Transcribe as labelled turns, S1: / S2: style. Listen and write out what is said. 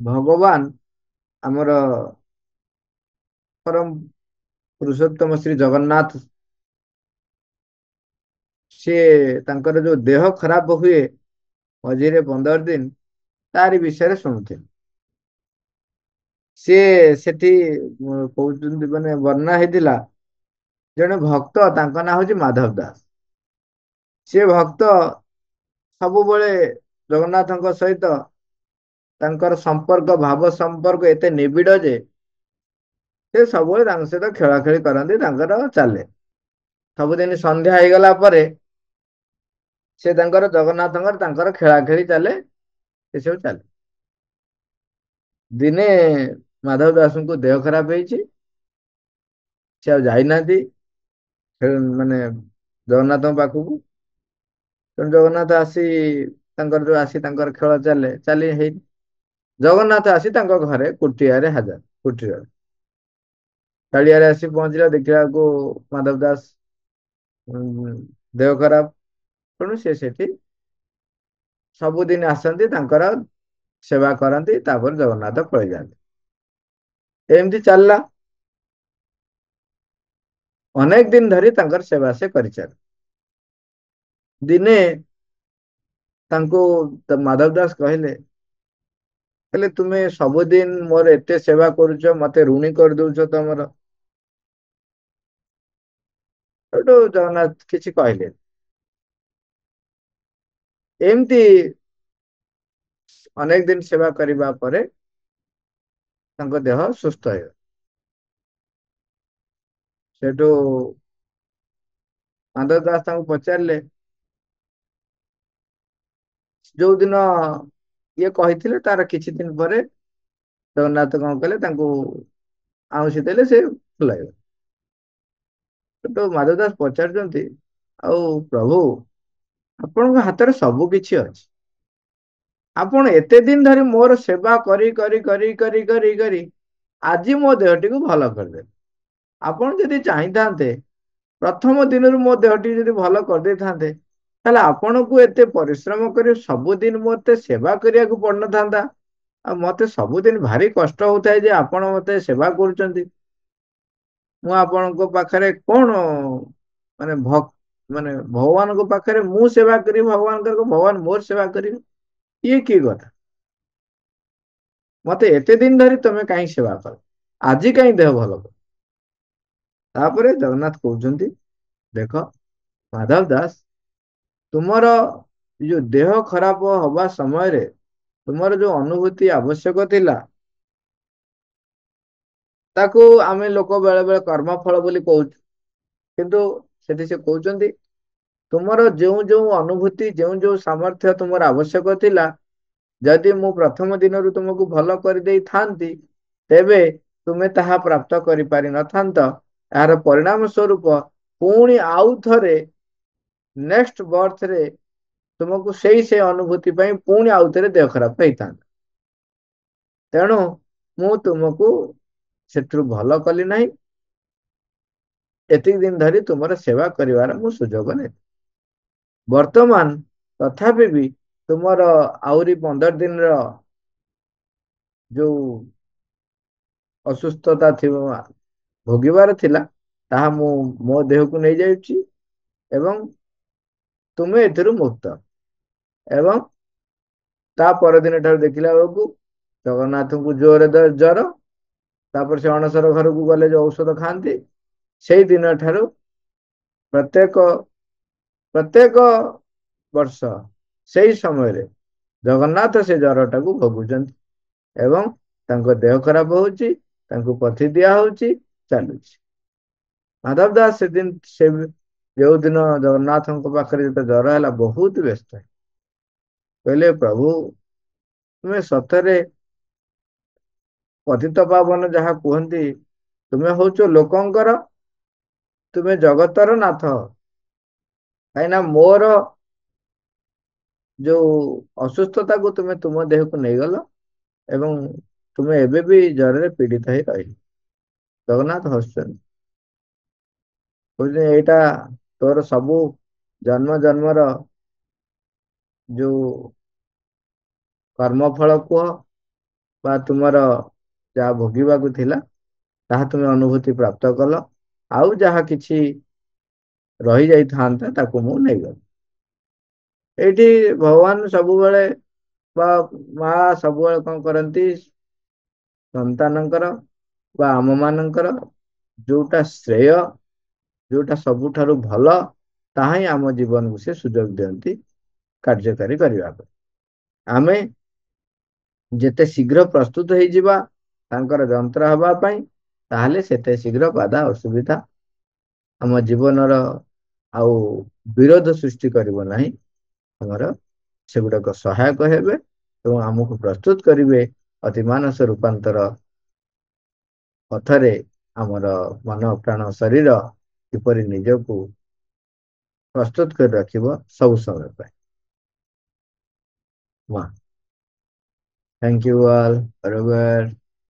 S1: ଭଗବାନ ଆମର ପରମ ପୁରୁଷୋତ୍ତମ ଶ୍ରୀ ଜଗନ୍ନାଥ, ସିଏ ତାଙ୍କର ଯୋଉ ଦେହ ଖରାପ ହୁଏ ମଝିରେ 15 ଦିନ, ତାରି ବିଷୟରେ ଶୁଣୁଥିଲେ। ସିଏ ସେଠି କହୁଛନ୍ତି, ମାନେ ବର୍ଣ୍ଣନା ହେଇଥିଲା, ଜଣେ ଭକ୍ତ, ତାଙ୍କ ନାଁ ହଉଛି ମାଧବ ଦାସ। ସିଏ ଭକ୍ତ ସବୁବେଳେ ଜଗନ୍ନାଥଙ୍କ ସହିତ ତାଙ୍କର ସମ୍ପର୍କ, ଭାବ ସମ୍ପର୍କ ଏତେ ନିବିଡ଼ ଯେ ସେ ସବୁବେଳେ ତାଙ୍କ ସହିତ ଖେଳା ଖେଳି କରନ୍ତି, ତାଙ୍କର ଚାଲେ। ସବୁଦିନ ସନ୍ଧ୍ୟା ହେଇଗଲା ପରେ ସେ ତାଙ୍କର ଜଗନ୍ନାଥଙ୍କର ତାଙ୍କର ଖେଳା ଖେଳି ଚାଲେ, ଏସବୁ ଚାଲେ। ଦିନେ ମାଧବ ଦାସଙ୍କୁ ଦେହ ଖରାପ ହେଇଛି, ସେ ଆଉ ଯାଇନାହାନ୍ତି ମାନେ ଜଗନ୍ନାଥଙ୍କ ପାଖକୁ। ତେଣୁ ଜଗନ୍ନାଥ ଆସି ତାଙ୍କର ଯୋଉ ଆସି ତାଙ୍କର ଖେଳ ଚାଲେ, ଚାଲି ହେଇନି। ଜଗନ୍ନାଥ ଆସି ତାଙ୍କ ଘରେ କୁଟିଆରେ ହାଜର, କୁଟୀରରେ କାଳିଆରେ ଆସି ପହଞ୍ଚିଲା, ଦେଖିଲାକୁ ମାଧବ ଦାସ ଦେହ ଖରାପ। ତେଣୁ ସେ ସେଠି ସବୁଦିନ ଆସନ୍ତି, ତାଙ୍କର ସେବା କରନ୍ତି, ତାପରେ ଜଗନ୍ନାଥ ପଳେଇ ଯାଆନ୍ତି। ଏମିତି ଚାଲିଲା, ଅନେକ ଦିନ ଧରି ତାଙ୍କର ସେବା ସେ କରିଚାଲେ। ଦିନେ ତାଙ୍କୁ ମାଧବ ଦାସ କହିଲେ, ହେଲେ ତୁମେ ସବୁଦିନ ମୋର ଏତେ ସେବା କରୁଛ, ମତେ ଋଣୀ କରିଦଉଛ ତମର। ସେଠୁ ଜଗନ୍ନାଥ କିଛି କହିଲେ। ଏମିତି ଅନେକ ଦିନ ସେବା କରିବା ପରେ ତାଙ୍କ ଦେହ ସୁସ୍ଥ ହେଇଗଲା। ସେଠୁ ମାଧବ ଦାସ ତାଙ୍କୁ ପଚାରିଲେ, ଯୋଉ ଦିନ ଇଏ କହିଥିଲେ ତାର କିଛି ଦିନ ପରେ ଜଗନ୍ନାଥ କଣ କଲେ, ତାଙ୍କୁ ଆଉଁସି ଦେଲେ, ସେ ଭଲ ହେଇଗଲେ। ସେଠୁ ମାଧବ ଦାସ ପଚାରୁଛନ୍ତି, ଆଉ ପ୍ରଭୁ, ଆପଣଙ୍କ ହାତରେ ସବୁ କିଛି ଅଛି, ଆପଣ ଏତେ ଦିନ ଧରି ମୋର ସେବା କରି କରି କରି କରି କରି କରି ଆଜି ମୋ ଦେହଟିକୁ ଭଲ କରିଦେଲେ। ଆପଣ ଯଦି ଚାହିଁଥାନ୍ତେ, ପ୍ରଥମ ଦିନରୁ ମୋ ଦେହଟି ଯଦି ଭଲ କରିଦେଇଥାନ୍ତେ, ତାହେଲେ ଆପଣଙ୍କୁ ଏତେ ପରିଶ୍ରମ କରି ସବୁଦିନ ମତେ ସେବା କରିବାକୁ ପଡିନଥାନ୍ତା। ଆଉ ମତେ ସବୁଦିନ ଭାରି କଷ୍ଟ ହଉଥାଏ ଯେ ଆପଣ ମତେ ସେବା କରୁଛନ୍ତି। ମୁଁ ଆପଣଙ୍କ ପାଖରେ କଣ, ମାନେ ମାନେ ଭଗବାନଙ୍କ ପାଖରେ ମୁଁ ସେବା କରିବି ଭଗବାନଙ୍କର, ଭଗବାନ ମୋର ସେବା କରିବେ, ଇଏ କି କଥା? ମତେ ଏତେ ଦିନ ଧରି ତମେ କାହିଁ ସେବା କଲ, ଆଜି କାହିଁ ଦେହ ଭଲ କଲ? ତାପରେ ଜଗନ୍ନାଥ କହୁଛନ୍ତି, ଦେଖ ମାଧବ ଦାସ, ତୁମର ଯୋଉ ଦେହ ଖରାପ ହବା ସମୟରେ ତୁମର ଯୋଉ ଅନୁଭୂତି ଆବଶ୍ୟକ ଥିଲା, ତାକୁ ଆମେ ଲୋକ ବେଳେ ବେଳେ କର୍ମ ଫଳ ବୋଲି କହୁଛୁ। କିନ୍ତୁ ସେଠି ସେ କହୁଛନ୍ତି, ତୁମର ଯୋଉ ଯୋଉ ଅନୁଭୂତି, ଯୋଉ ଯୋଉ ସାମର୍ଥ୍ୟ ତୁମର ଆବଶ୍ୟକ ଥିଲା, ଯଦି ମୁଁ ପ୍ରଥମ ଦିନରୁ ତୁମକୁ ଭଲ କରିଦେଇଥାନ୍ତି, ତେବେ ତୁମେ ତାହା ପ୍ରାପ୍ତ କରିପାରିନଥାନ୍ତ। ଏହାର ପରିଣାମ ସ୍ୱରୂପ ପୁଣି ଆଉ ଥରେ ନେକ୍ସଟ ବର୍ଥରେ ତୁମକୁ ସେଇ ଅନୁଭୂତି ପାଇଁ ପୁଣି ଆଉଥରେ ଦେହ ଖରାପ ହେଇଥାନ୍ତା। ତେଣୁ ମୁଁ ତୁମକୁ ସେଥିରୁ ଭଲ କଲି ନାହିଁ, ଏତିକି ଦିନ ଧରି ତୁମର ସେବା କରିବାର ମୁଁ ସୁଯୋଗ ନେଲି। ବର୍ତ୍ତମାନ ତଥାପି ବି ତୁମର ଆହୁରି 15 ଦିନର ଯୋଉ ଅସୁସ୍ଥତା ଥିବ, ଭୋଗିବାର ଥିଲା, ତାହା ମୁଁ ମୋ ଦେହକୁ ନେଇଯାଉଛି, ଏବଂ ତୁମେ ଏଥିରୁ ମୁକ୍ତ। ଏବଂ ତା ପରଦିନ ଠାରୁ ଦେଖିଲା ବେଳକୁ ଜଗନ୍ନାଥଙ୍କୁ ଜୋରରେ ଜର। ତାପରେ ସେ ଅଣସର ଘରକୁ ଗଲେ, ଯୋଉ ଔଷଧ ଖାଆନ୍ତି, ସେଇ ଦିନ ଠାରୁ ପ୍ରତ୍ୟେକ ପ୍ରତ୍ୟେକ ବର୍ଷ ସେଇ ସମୟରେ ଜଗନ୍ନାଥ ସେ ଜର ଟାକୁ ଭୋଗୁଛନ୍ତି, ଏବଂ ତାଙ୍କ ଦେହ ଖରାପ ହଉଛି, ତାଙ୍କୁ ପଥି ଦିଆ ହଉଛି, ଚାଲୁଛି। ମାଧବ ଦାସ ସେଦିନ ଯୋଉ ଦିନ ଜଗନ୍ନାଥଙ୍କ ପାଖରେ ଯେତେ ଜର ହେଲା, ବହୁତ ବ୍ୟସ୍ତ, କହିଲେ ପ୍ରଭୁ, ତୁମେ ସତରେ ପତିତ ପାବନ ଯାହା କୁହନ୍ତି, ତୁମେ ହଉଛ ଲୋକଙ୍କର, ତୁମେ ଜଗତର ନାଥ। କାହିଁକି ନା ମୋର ଯୋଉ ଅସୁସ୍ଥତାକୁ ତୁମେ ତୁମ ଦେହକୁ ନେଇଗଲ, ଏବଂ ତୁମେ ଏବେ ବି ଜରରେ ପୀଡିତ ହେଇ ରହିଲ। ଜଗନ୍ନାଥ ହସୁଛନ୍ତି, କହୁଛନ୍ତି, ଏଇଟା ତୋର ସବୁ ଜନ୍ମ ଜନ୍ମର ଯୋଉ କର୍ମ ଫଳ କୁହ, ବା ତୁମର ଯାହା ଭୋଗିବାକୁ ଥିଲା ତାହା ତୁମେ ଅନୁଭୂତି ପ୍ରାପ୍ତ କଲ। ଆଉ ଯାହା କିଛି ରହିଯାଇଥାନ୍ତା ତାକୁ ମୁଁ ନେଇଗଲି। ଏଇଠି ଭଗବାନ ସବୁବେଳେ ବା ମା ସବୁବେଳେ କଣ କରନ୍ତି, ସନ୍ତାନଙ୍କର ବା ଆମ ମାନଙ୍କର ଯୋଉଟା ଶ୍ରେୟ, ଯୋଉଟା ସବୁଠାରୁ ଭଲ, ତାହା ହିଁ ଆମ ଜୀବନକୁ ସେ ସୁଯୋଗ ଦିଅନ୍ତି କାର୍ଯ୍ୟକାରୀ କରିବା ପାଇଁ। ଆମେ ଯେତେ ଶୀଘ୍ର ପ୍ରସ୍ତୁତ ହେଇଯିବା ତାଙ୍କର ଯନ୍ତ୍ର ହେବା ପାଇଁ, ତାହେଲେ ସେତେ ଶୀଘ୍ର ବାଧା ଅସୁବିଧା ଆମ ଜୀବନର ଆଉ ବିରୋଧ ସୃଷ୍ଟି କରିବ ନାହିଁ। ଆମର ସେଗୁଡାକ ସହାୟକ ହେବେ ଏବଂ ଆମକୁ ପ୍ରସ୍ତୁତ କରିବେ ଅତି ମାନସ ରୂପାନ୍ତର ପଥରେ ଆମର ମନ ପ୍ରାଣ ଶରୀର କିପରି ନିଜକୁ ପ୍ରସ୍ତୁତ କରି ରଖିବ ସବୁ ସମୟ ପାଇଁ। Thank you all, ବରାबर।